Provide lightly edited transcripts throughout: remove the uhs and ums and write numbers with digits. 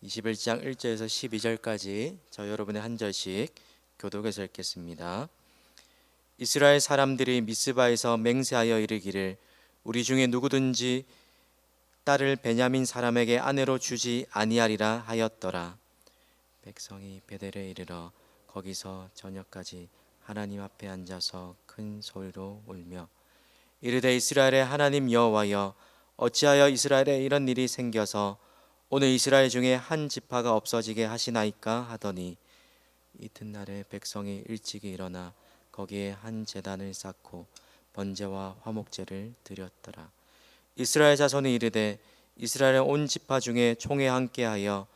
21장 1절에서 12절까지 저 여러분의 한 절씩 교독해서 읽겠습니다. 이스라엘 사람들이 미스바에서 맹세하여 이르기를 우리 중에 누구든지 딸을 베냐민 사람에게 아내로 주지 아니하리라 하였더라. 백성이 베델에 이르러 거기서 저녁까지 하나님 앞에 앉아서 큰 소리로 울며 이르되 이스라엘의 하나님 여호와여, 어찌하여 이스라엘에 이런 일이 생겨서 오늘 이스라엘 중에 한 지파가 없어지게 하시나이까 하더니 이튿날에 백성이 일찍이 일어나 거기에 한 제단을 쌓고 번제와 화목제를 드렸더라. 이스라엘 자손이 이르되 이스라엘의 온 지파 중에 총회 함께하여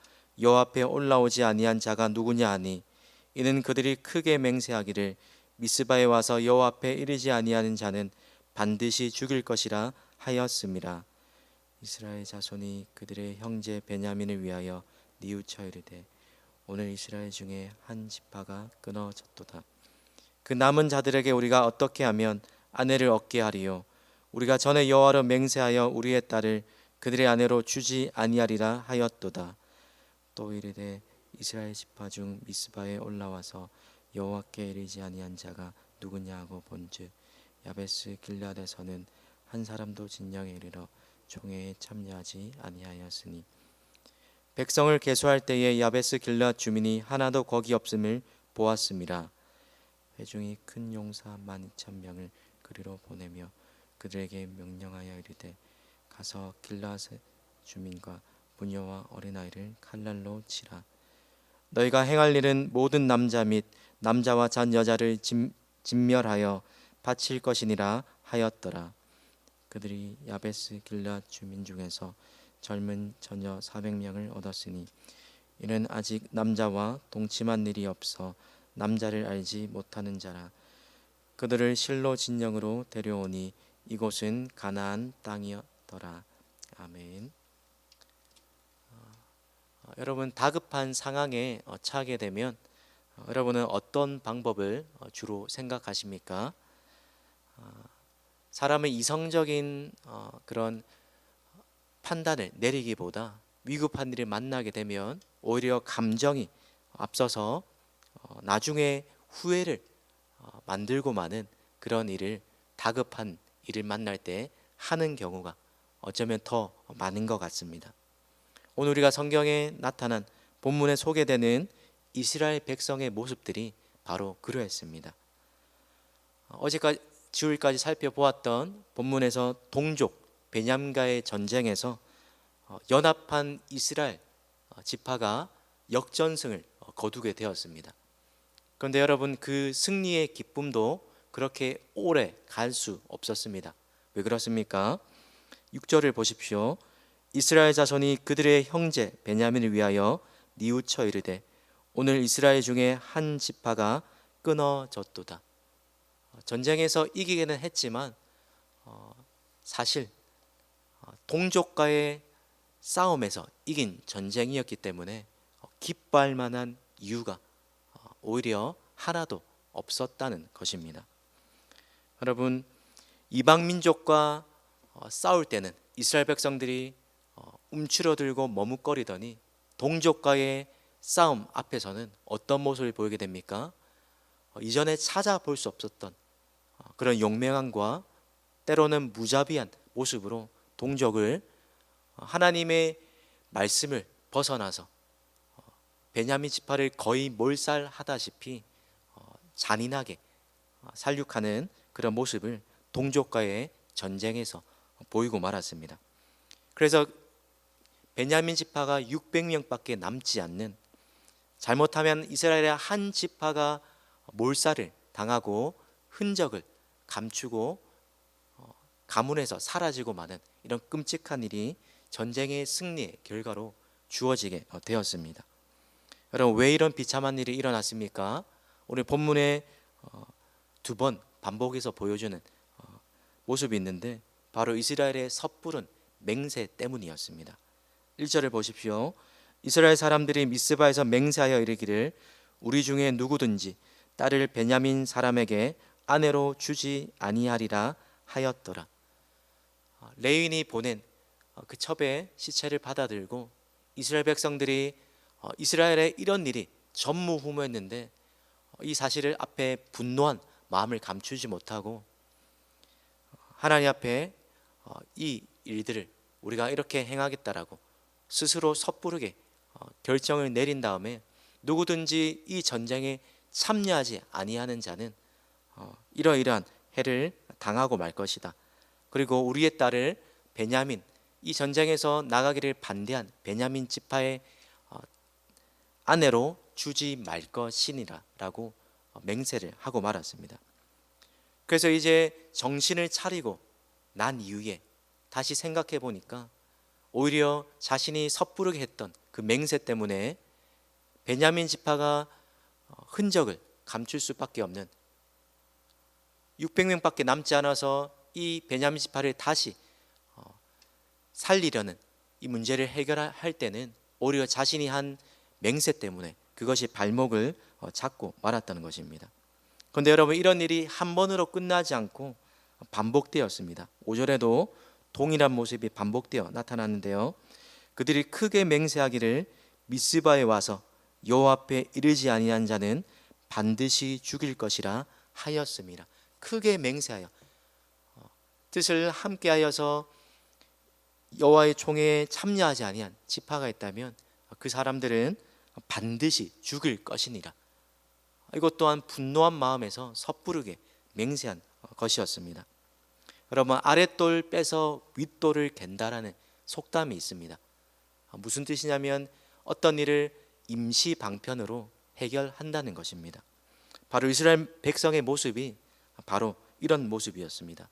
여호와 앞에 올라오지 아니한 자가 누구냐 하니 이는 그들이 크게 맹세하기를 미스바에 와서 여호와 앞에 이르지 아니하는 자는 반드시 죽일 것이라 하였음이라. 이스라엘 자손이 그들의 형제 베냐민을 위하여 뉘우쳐 이르되 오늘 이스라엘 중에 한 지파가 끊어졌도다. 그 남은 자들에게 우리가 어떻게 하면 아내를 얻게 하리요? 우리가 전에 여호와로 맹세하여 우리의 딸을 그들의 아내로 주지 아니하리라 하였도다. 또 이르되 이스라엘 지파 중 미스바에 올라와서 여호와께 이르지 아니한 자가 누구냐 하고 본즉 야베스 길앗에서는 한 사람도 진영에 이르러 총회에 참여하지 아니하였으니 백성을 계수할 때에 야베스 길앗 주민이 하나도 거기 없음을 보았음이라. 회중이 큰 용사 12,000명을 그리로 보내며 그들에게 명령하여 이르되 가서 길앗의 주민과 부녀와 어린아이를 칼날로 치라. 너희가 행할 일은 모든 남자 및 남자와 잔 여자를 진멸하여 바칠 것이니라 하였더라. 그들이 야베스 길앗 주민 중에서 젊은 처녀 400명을 얻었으니 이는 아직 남자와 동침한 일이 없어 남자를 알지 못하는 자라. 그들을 실로 진영으로 데려오니 이곳은 가나안 땅이었더라. 아멘. 여러분, 다급한 상황에 처하게 되면 여러분은 어떤 방법을 주로 생각하십니까? 사람의 이성적인 그런 판단을 내리기보다 위급한 일을 만나게 되면 오히려 감정이 앞서서 나중에 후회를 만들고 마는 그런 일을, 다급한 일을 만날 때 하는 경우가 어쩌면 더 많은 것 같습니다. 오늘 우리가 성경에 나타난 본문에 소개되는 이스라엘 백성의 모습들이 바로 그러했습니다. 어제까지 주일까지 살펴보았던 본문에서 동족 베냐민과의 전쟁에서 연합한 이스라엘 지파가 역전승을 거두게 되었습니다. 그런데 여러분, 그 승리의 기쁨도 그렇게 오래 갈 수 없었습니다. 왜 그렇습니까? 6절을 보십시오. 이스라엘 자손이 그들의 형제 베냐민을 위하여 뉘우쳐 이르되 오늘 이스라엘 중에 한 지파가 끊어졌도다. 전쟁에서 이기기는 했지만 사실 동족과의 싸움에서 이긴 전쟁이었기 때문에 기뻐할 만한 이유가 오히려 하나도 없었다는 것입니다. 여러분, 이방 민족과 싸울 때는 이스라엘 백성들이 움츠러들고 머뭇거리더니 동족과의 싸움 앞에서는 어떤 모습을 보이게 됩니까? 이전에 찾아볼 수 없었던 그런 용맹함과 때로는 무자비한 모습으로 동족을, 하나님의 말씀을 벗어나서 베냐민 지파를 거의 몰살하다시피 잔인하게 살육하는 그런 모습을 동족과의 전쟁에서 보이고 말았습니다. 그래서 베냐민 지파가 600명밖에 남지 않는, 잘못하면 이스라엘의 한 지파가 몰살을 당하고 흔적을 감추고 가문에서 사라지고 마는 이런 끔찍한 일이 전쟁의 승리의 결과로 주어지게 되었습니다. 여러분, 왜 이런 비참한 일이 일어났습니까? 오늘 본문에 두 번 반복해서 보여주는 모습이 있는데 바로 이스라엘의 섣부른 맹세 때문이었습니다. 1절을 보십시오. 이스라엘 사람들이 미스바에서 맹세하여 이르기를 우리 중에 누구든지 딸을 베냐민 사람에게 아내로 주지 아니하리라 하였더라. 레윈이 보낸 그 첩의 시체를 받아들고 이스라엘 백성들이 이스라엘의 이런 일이 전무후무했는데 이 사실을 앞에 분노한 마음을 감추지 못하고 하나님 앞에 이 일들을 우리가 이렇게 행하겠다라고 스스로 섣부르게 결정을 내린 다음에 누구든지 이 전쟁에 참여하지 아니하는 자는 이러이러한 해를 당하고 말 것이다. 그리고 우리의 딸을 베냐민, 이 전쟁에서 나가기를 반대한 베냐민 지파의 아내로 주지 말 것이니라 라고 맹세를 하고 말았습니다. 그래서 이제 정신을 차리고 난 이후에 다시 생각해 보니까 오히려 자신이 섣부르게 했던 그 맹세 때문에 베냐민 지파가 흔적을 감출 수밖에 없는 600명밖에 남지 않아서 이 베냐민 지파를 다시 살리려는 이 문제를 해결할 때는 오히려 자신이 한 맹세 때문에 그것이 발목을 잡고 말았다는 것입니다. 그런데 여러분, 이런 일이 한 번으로 끝나지 않고 반복되었습니다. 5절에도 동일한 모습이 반복되어 나타났는데요, 그들이 크게 맹세하기를 미스바에 와서 여호와 앞에 이르지 아니한 자는 반드시 죽일 것이라 하였습니다. 크게 맹세하여 뜻을 함께하여서 여호와의 총회에 참여하지 아니한 지파가 있다면 그 사람들은 반드시 죽일 것이니라. 이것 또한 분노한 마음에서 섣부르게 맹세한 것이었습니다. 여러분, 아랫돌 빼서 윗돌을 갠다라는 속담이 있습니다. 무슨 뜻이냐면 어떤 일을 임시 방편으로 해결한다는 것입니다. 바로 이스라엘 백성의 모습이 바로 이런 모습이었습니다.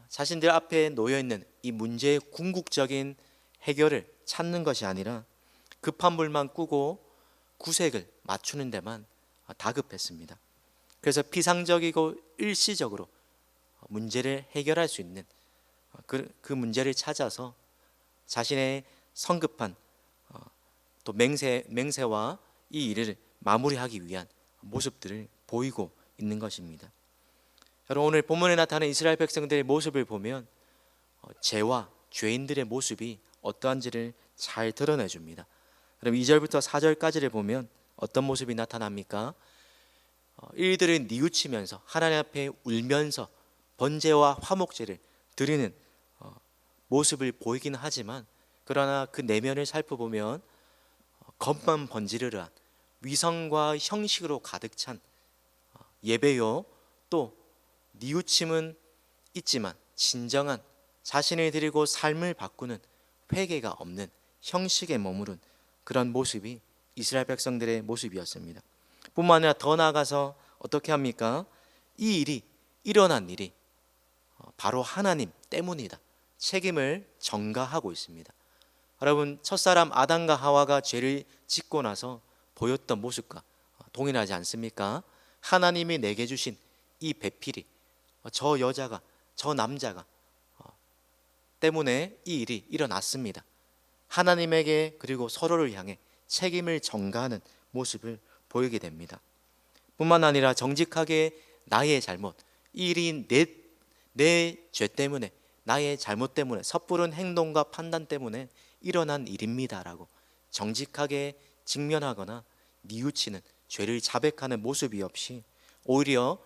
자신들 앞에 놓여있는 이 문제의 궁극적인 해결을 찾는 것이 아니라 급한 불만 끄고 구색을 맞추는 데만 다급했습니다. 그래서 피상적이고 일시적으로 문제를 해결할 수 있는 그 문제를 찾아서 자신의 성급한 또 맹세와 이 일을 마무리하기 위한 모습들을 보이고 있는 것입니다. 여러분, 오늘 본문에 나타나는 이스라엘 백성들의 모습을 보면 죄와 죄인들의 모습이 어떠한지를 잘 드러내줍니다. 그럼 2절부터 4절까지를 보면 어떤 모습이 나타납니까? 이들을 뉘우치면서 하나님 앞에 울면서 번제와 화목제를 드리는 모습을 보이긴 하지만, 그러나 그 내면을 살펴보면 겉만 번지르르한 위성과 형식으로 가득 찬 예배요, 또 뉘우침은 있지만 진정한 자신을 드리고 삶을 바꾸는 회개가 없는 형식에 머무른 그런 모습이 이스라엘 백성들의 모습이었습니다. 뿐만 아니라 더 나아가서 어떻게 합니까? 이 일이 일어난 일이 바로 하나님 때문이다, 책임을 전가하고 있습니다. 여러분, 첫사람 아담과 하와가 죄를 짓고 나서 보였던 모습과 동일하지 않습니까? 하나님이 내게 주신 이 배필이 저 여자가, 저 남자가 때문에 이 일이 일어났습니다. 하나님에게 그리고 서로를 향해 책임을 전가하는 모습을 보이게 됩니다. 뿐만 아니라 정직하게 나의 잘못, 이 일이 내 죄 때문에, 나의 잘못 때문에, 섣부른 행동과 판단 때문에 일어난 일입니다라고 정직하게 직면하거나 뉘우치는, 죄를 자백하는 모습이 없이 오히려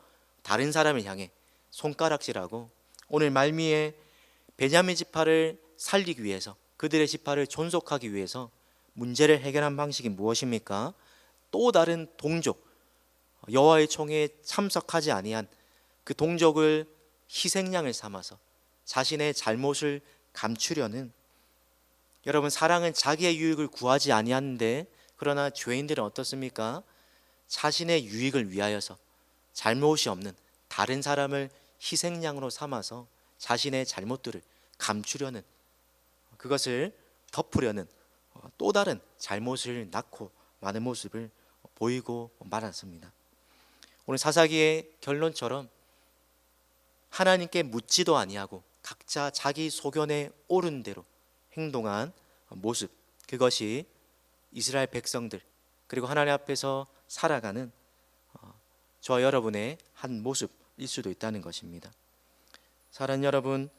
다른 사람을 향해 손가락질하고, 오늘 말미에 베냐민 지파를 살리기 위해서, 그들의 지파를 존속하기 위해서 문제를 해결한 방식이 무엇입니까? 또 다른 동족, 여호와의 총회에 참석하지 아니한 그 동족을 희생양을 삼아서 자신의 잘못을 감추려는, 여러분, 사랑은 자기의 유익을 구하지 아니하는데, 그러나 죄인들은 어떻습니까? 자신의 유익을 위하여서 잘못이 없는 다른 사람을 희생양으로 삼아서 자신의 잘못들을 감추려는, 그것을 덮으려는 또 다른 잘못을 낳고 많은 모습을 보이고 말았습니다. 오늘 사사기의 결론처럼 하나님께 묻지도 아니하고 각자 자기 소견에 옳은 대로 행동한 모습, 그것이 이스라엘 백성들, 그리고 하나님 앞에서 살아가는 저와 여러분의 한 모습일 수도 있다는 것입니다. 사랑하는 여러분,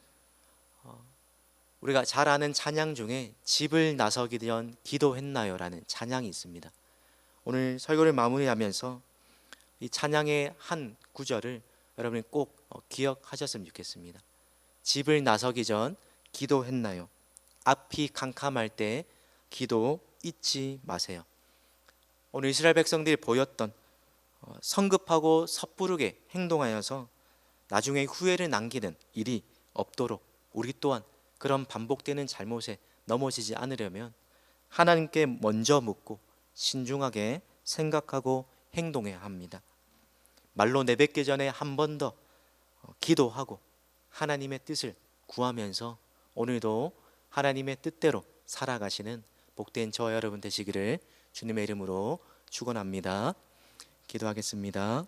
우리가 잘 아는 찬양 중에 집을 나서기 전 기도했나요? 라는 찬양이 있습니다. 오늘 설교를 마무리하면서 이 찬양의 한 구절을 여러분이 꼭 기억하셨으면 좋겠습니다. 집을 나서기 전 기도했나요? 앞이 캄캄할 때 기도 잊지 마세요. 오늘 이스라엘 백성들이 보였던 성급하고 섣부르게 행동하여서 나중에 후회를 남기는 일이 없도록 우리 또한 그런 반복되는 잘못에 넘어지지 않으려면 하나님께 먼저 묻고 신중하게 생각하고 행동해야 합니다. 말로 내뱉기 전에 한 번 더 기도하고 하나님의 뜻을 구하면서 오늘도 하나님의 뜻대로 살아가시는 복된 저와 여러분 되시기를 주님의 이름으로 축원합니다. 기도하겠습니다.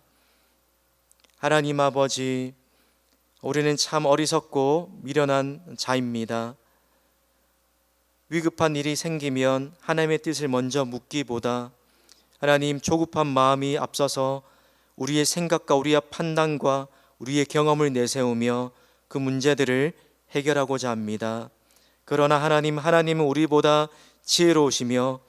하나님 아버지, 우리는 참 어리석고 미련한 자입니다. 위급한 일이 생기면 하나님의 뜻을 먼저 묻기보다 하나님 조급한 마음이 앞서서 우리의 생각과 우리의 판단과 우리의 경험을 내세우며 그 문제들을 해결하고자 합니다. 그러나 하나님은 우리보다 지혜로우시며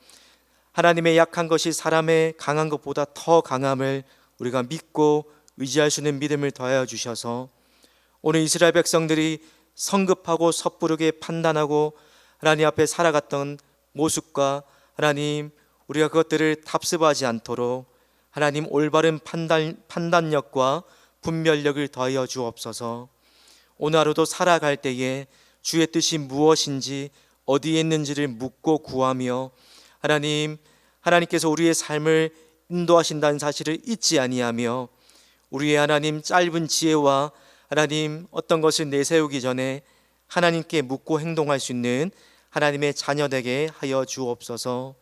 하나님의 약한 것이 사람의 강한 것보다 더 강함을 우리가 믿고 의지할 수 있는 믿음을 더하여 주셔서 오늘 이스라엘 백성들이 성급하고 섣부르게 판단하고 하나님 앞에 살아갔던 모습과 하나님 우리가 그것들을 답습하지 않도록 하나님 올바른 판단력과 분별력을 더하여 주옵소서. 오늘 하루도 살아갈 때에 주의 뜻이 무엇인지 어디에 있는지를 묻고 구하며 하나님께서 우리의 삶을 인도하신다는 사실을 잊지 아니하며 우리의 하나님 짧은 지혜와 하나님 어떤 것을 내세우기 전에 하나님께 묻고 행동할 수 있는 하나님의 자녀되게 하여 주옵소서.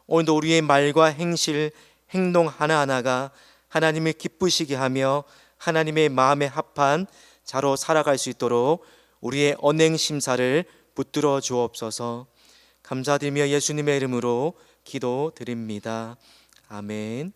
오늘도 우리의 말과 행실, 행동 하나하나가 하나님을 기쁘시게 하며 하나님의 마음에 합한 자로 살아갈 수 있도록 우리의 언행 심사를 붙들어 주옵소서. 감사드리며 예수님의 이름으로 기도드립니다. 아멘.